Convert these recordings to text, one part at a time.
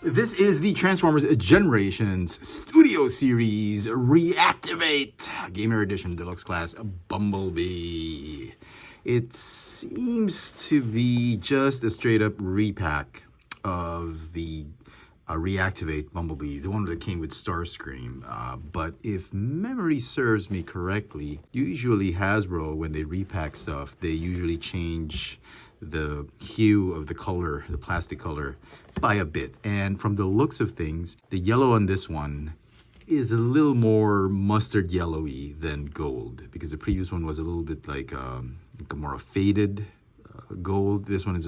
This is the Transformers Generations Studio Series ReActivate Gamer Edition Deluxe Class Bumblebee. It seems to be just a straight up repack of the ReActivate Bumblebee, the one that came with Starscream. But if memory serves me correctly, usually Hasbro, when they repack stuff, they usually change the hue of the color, the plastic color, by a bit. And from the looks of things, the yellow on this one is a little more mustard yellowy than gold, because the previous one was a little bit like a more faded gold. This one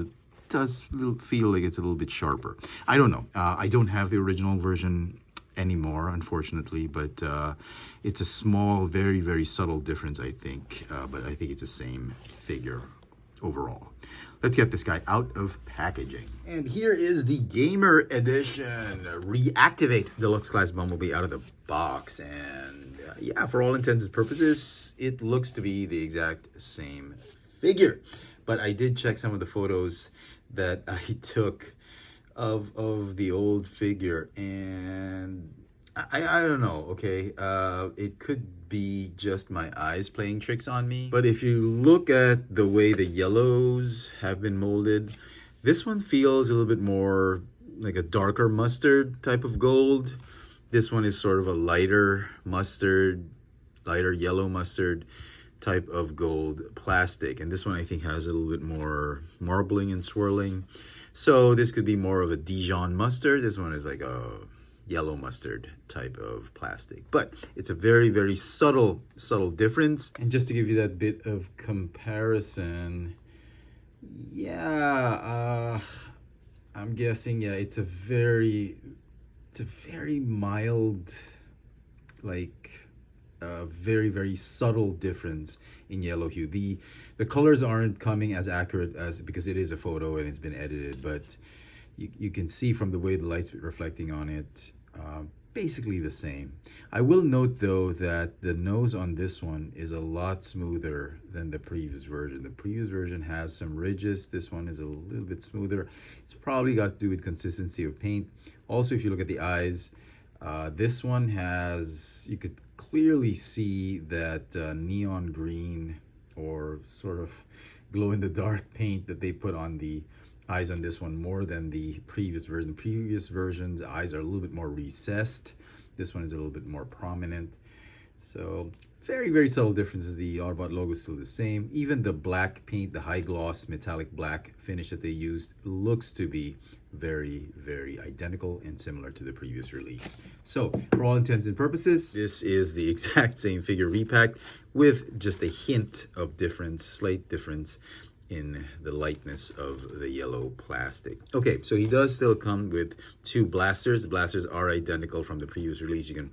does feel like it's a little bit sharper. I don't know. I don't have the original version anymore, unfortunately, but it's a small, very, very subtle difference, I think. But I think it's the same figure overall. Let's get this guy out of packaging. And here is the Gamer Edition ReActivate Deluxe Class Bumblebee out of the box. And yeah, for all intents and purposes, it looks to be the exact same figure. But I did check some of the photos that I took of the old figure, and I don't know, okay? It could be just my eyes playing tricks on me. But if you look at the way the yellows have been molded, this one feels a little bit more like a darker mustard type of gold. This one is sort of a lighter mustard, lighter yellow mustard type of gold plastic. And this one I think has a little bit more marbling and swirling. So this could be more of a Dijon mustard. This one is like a yellow mustard type of plastic, but it's a very, very subtle difference. And just to give you that bit of comparison, yeah, I'm guessing, yeah, it's a very mild, like very, very subtle difference in yellow hue. The colors aren't coming as accurate as, because it is a photo and it's been edited, but you can see from the way the light's reflecting on it, basically the same. I will note though that the nose on this one is a lot smoother than the previous version. The previous version has some ridges. This one is a little bit smoother. It's probably got to do with consistency of paint. Also, if you look at the eyes, this one has, you could clearly see that neon green or sort of glow-in-the-dark paint that they put on the eyes on this one more than the previous version. The previous version's eyes are a little bit more recessed. This one is a little bit more prominent. So very, very subtle differences. The Autobot logo is still the same. Even the black paint, the high gloss metallic black finish that they used, looks to be very, very identical and similar to the previous release. So for all intents and purposes, this is the exact same figure repacked with just a hint of difference, slight difference in the lightness of the yellow plastic. Okay, so he does still come with two blasters. The blasters are identical from the previous release. You can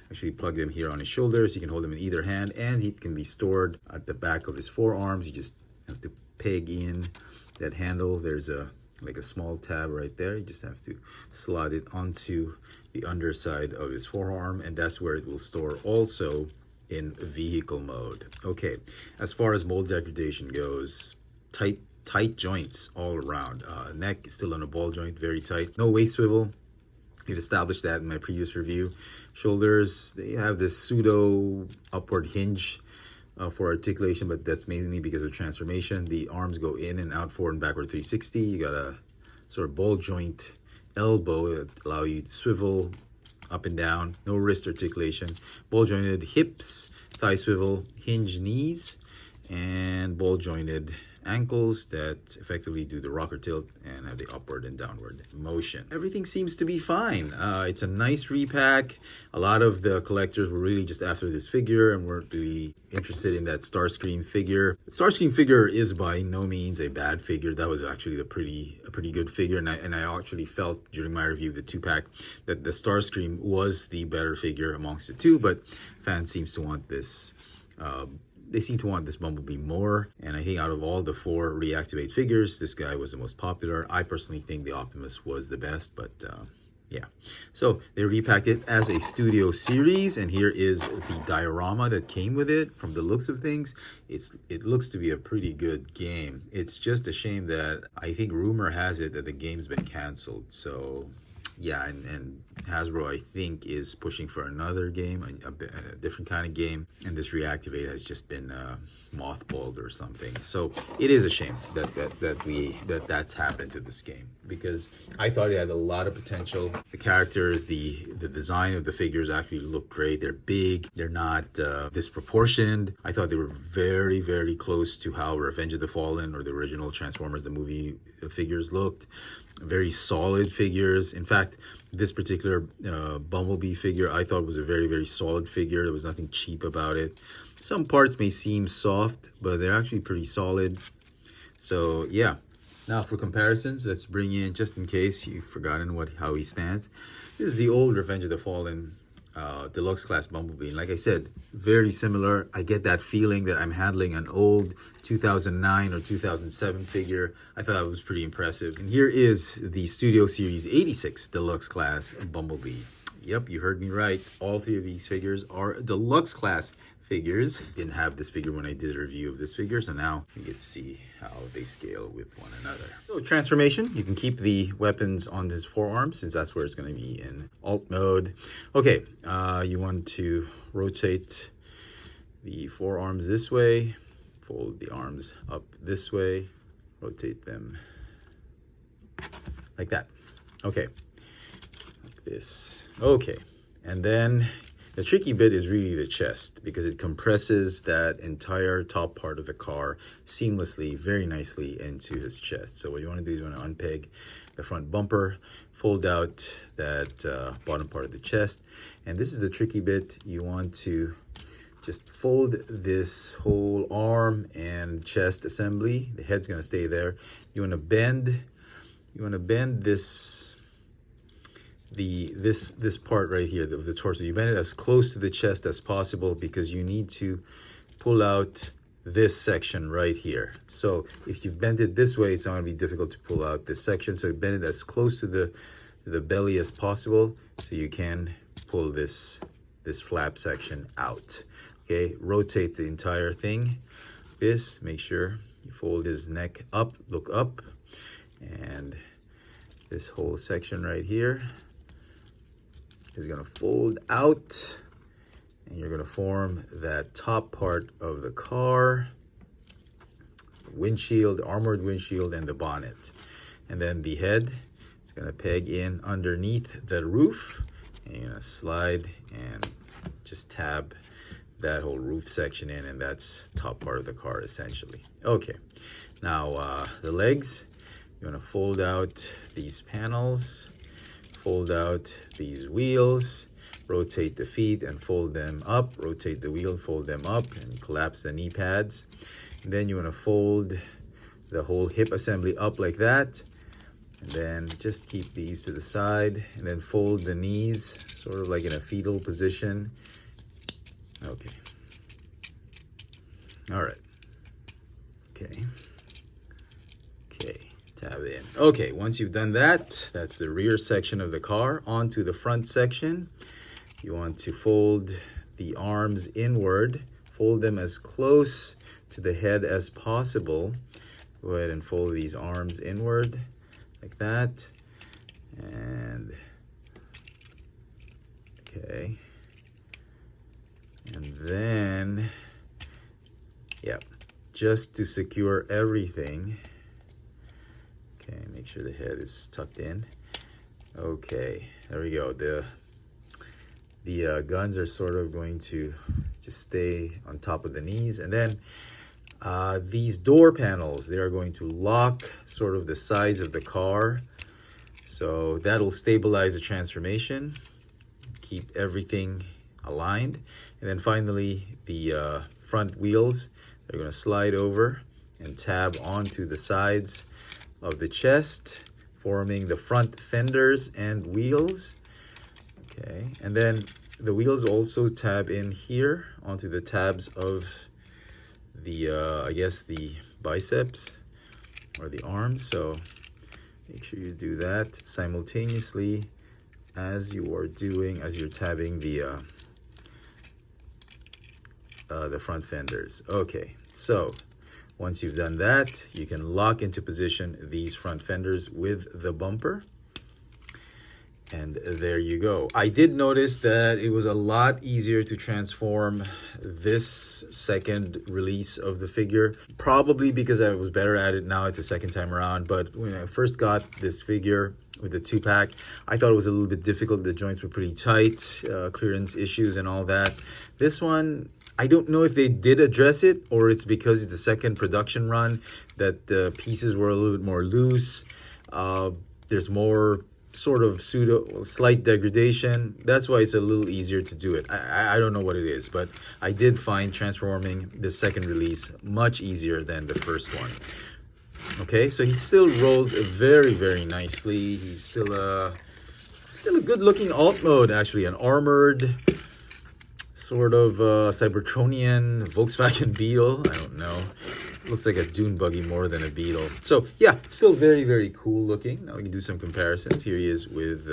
actually plug them here on his shoulders. You can hold them in either hand, and he can be stored at the back of his forearms. You just have to peg in that handle. There's like a small tab right there. You just have to slide it onto the underside of his forearm, and that's where it will store also in vehicle mode. Okay, as far as mold degradation goes, tight joints all around. Neck is still on a ball joint, very tight. No waist swivel. We've established that in my previous review. Shoulders, they have this pseudo upward hinge for articulation, but that's mainly because of transformation. The arms go in and out, forward and backward 360. You got a sort of ball joint elbow that allow you to swivel up and down. No wrist articulation. Ball jointed hips, thigh swivel, hinge knees, and ball jointed ankles that effectively do the rocker tilt and have the upward and downward motion. Everything seems to be fine. It's a nice repack. A lot of the collectors were really just after this figure and weren't really interested in that Starscream figure. The Starscream figure is by no means a bad figure. That was actually a pretty good figure, and I actually felt during my review of the 2-pack that the Starscream was the better figure amongst the two, but fans seems to want this they seem to want this Bumblebee more, and I think out of all the 4 ReActivate figures, this guy was the most popular. I personally think the Optimus was the best, but yeah. So they repacked it as a studio series, and here is the diorama that came with it. From the looks of things, it looks to be a pretty good game. It's just a shame that I think rumor has it that the game's been canceled. So Yeah, and Hasbro, I think, is pushing for another game, a different kind of game, and this ReActivate has just been mothballed or something. So it is a shame that's happened to this game, because I thought it had a lot of potential. The characters, the design of the figures actually look great. They're big. They're not disproportioned. I thought they were very, very close to how Revenge of the Fallen or the original Transformers the movie figures looked. Very solid figures. In fact, this particular Bumblebee figure I thought was a very, very solid figure. There was nothing cheap about it. Some parts may seem soft, but they're actually pretty solid. So yeah. Now for comparisons, let's bring in, just in case you've forgotten how he stands. This is the old Revenge of the Fallen Deluxe class Bumblebee. And like I said, very similar. I get that feeling that I'm handling an old 2009 or 2007 figure. I thought it was pretty impressive. And here is the Studio Series 86 Deluxe class Bumblebee. Yep, you heard me right. All three of these figures are Deluxe class figures. Didn't have this figure when I did a review of this figure, so now you get to see how they scale with one another. So transformation, you can keep the weapons on his forearm, since that's where it's going to be in alt mode. Okay, you want to rotate the forearms this way, fold the arms up this way, rotate them like that. Okay, like this. Okay, and then the tricky bit is really the chest, because it compresses that entire top part of the car seamlessly, very nicely into his chest. So what you want to do is you want to unpeg the front bumper, fold out that bottom part of the chest. And this is the tricky bit. You want to just fold this whole arm and chest assembly. The head's going to stay there. You want to bend this this part right here of the torso. You bend it as close to the chest as possible, because you need to pull out this section right here. So if you bend it this way, it's not going to be difficult to pull out this section. So bend it as close to the belly as possible, so you can pull this flap section out. Okay, rotate the entire thing. Make sure you fold his neck up, look up, and this whole section right here is going to fold out, and you're going to form that top part of the car, windshield, armored windshield, and the bonnet. And then the head is going to peg in underneath the roof, and you're going to slide and just tab that whole roof section in, and that's top part of the car essentially. Okay, now the legs, you want to fold out these panels, fold out these wheels, rotate the feet and fold them up, rotate the wheel, fold them up, and collapse the knee pads. And then you want to fold the whole hip assembly up like that, and then just keep these to the side, and then fold the knees sort of like in a fetal position. Okay. All right. Okay. Okay. Tab in. Okay, once you've done that, that's the rear section of the car. Onto the front section. You want to fold the arms inward. Fold them as close to the head as possible. Go ahead and fold these arms inward like that. And okay. And then, yep, just to secure everything. Okay, make sure the head is tucked in. Okay, there we go. The guns are sort of going to just stay on top of the knees. And then these door panels, they are going to lock sort of the sides of the car. So that'll stabilize the transformation, keep everything aligned. And then finally, the front wheels are going to slide over and tab onto the sides of the chest, forming the front fenders and wheels. Okay, and then the wheels also tab in here onto the tabs of the I guess the biceps or the arms. So make sure you do that simultaneously as you're tabbing the front fenders. Okay, so once you've done that, you can lock into position these front fenders with the bumper. And there you go. I did notice that it was a lot easier to transform this second release of the figure. Probably because I was better at it now. It's the second time around. But when I first got this figure with the 2-pack, I thought it was a little bit difficult. The joints were pretty tight, clearance issues and all that. This one, I don't know if they did address it or it's because it's the second production run that the pieces were a little bit more loose. There's more sort of slight degradation. That's why it's a little easier to do it. I don't know what it is, but I did find transforming the second release much easier than the first one. Okay, so he still rolls very, very nicely. He's still a good looking alt mode, actually, an armored sort of Cybertronian Volkswagen Beetle. I don't know. Looks like a dune buggy more than a Beetle. So yeah, still very, very cool looking. Now we can do some comparisons. Here he is with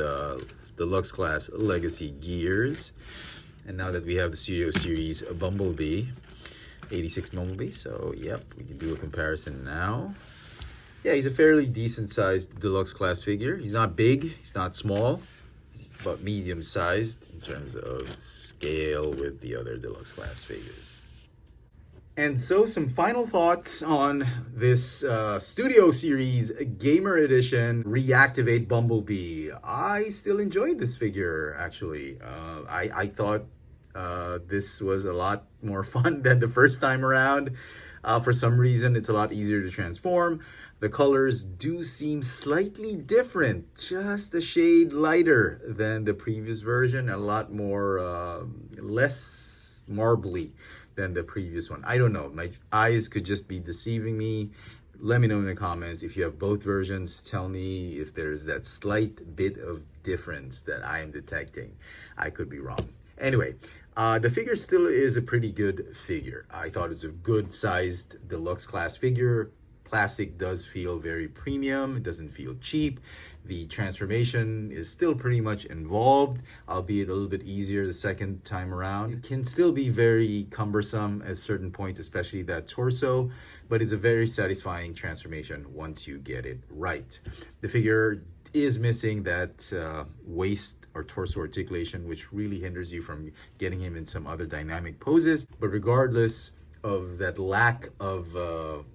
Deluxe class Legacy gears. And now that we have the Studio Series Bumblebee, 86 Bumblebee. So yep, we can do a comparison now. Yeah, he's a fairly decent sized Deluxe class figure. He's not big, he's not small. He's about medium sized in terms of scale with the other Deluxe class figures. And so some final thoughts on this Studio Series Gamer Edition ReActivate Bumblebee. I still enjoyed this figure, actually. I thought this was a lot more fun than the first time around. For some reason, it's a lot easier to transform. The colors do seem slightly different, just a shade lighter than the previous version, a lot more, less marbly than the previous one. I don't know, my eyes could just be deceiving me. Let me know in the comments if you have both versions. Tell me if there's that slight bit of difference that I am detecting. I could be wrong. Anyway, the figure still is a pretty good figure. I thought it was a good sized Deluxe class figure. Plastic does feel very premium. It doesn't feel cheap. The transformation is still pretty much involved, albeit a little bit easier the second time around. It can still be very cumbersome at certain points, especially that torso, but it's a very satisfying transformation once you get it right. The figure is missing that waist or torso articulation, which really hinders you from getting him in some other dynamic poses. But regardless of that lack of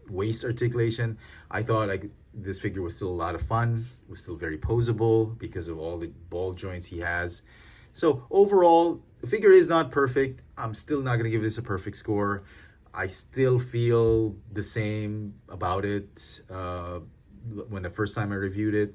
waist articulation, I thought this figure was still a lot of fun. It was still very posable because of all the ball joints he has. So overall, the figure is not perfect. I'm still not going to give this a perfect score. I still feel the same about it when the first time I reviewed it,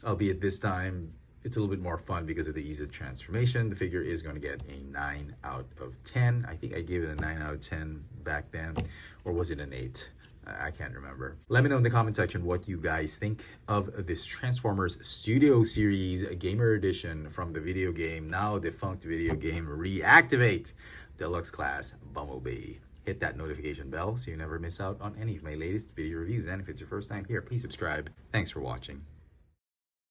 albeit this time it's a little bit more fun because of the ease of transformation. The figure is going to get a 9 out of 10. I think I gave it a 9 out of 10 back then, or was it an 8? I can't remember. Let me know in the comment section what you guys think of this Transformers Studio Series Gamer Edition from the video game, now defunct video game, ReActivate Deluxe Class Bumblebee. Hit that notification bell so you never miss out on any of my latest video reviews. And if it's your first time here, please subscribe. Thanks for watching.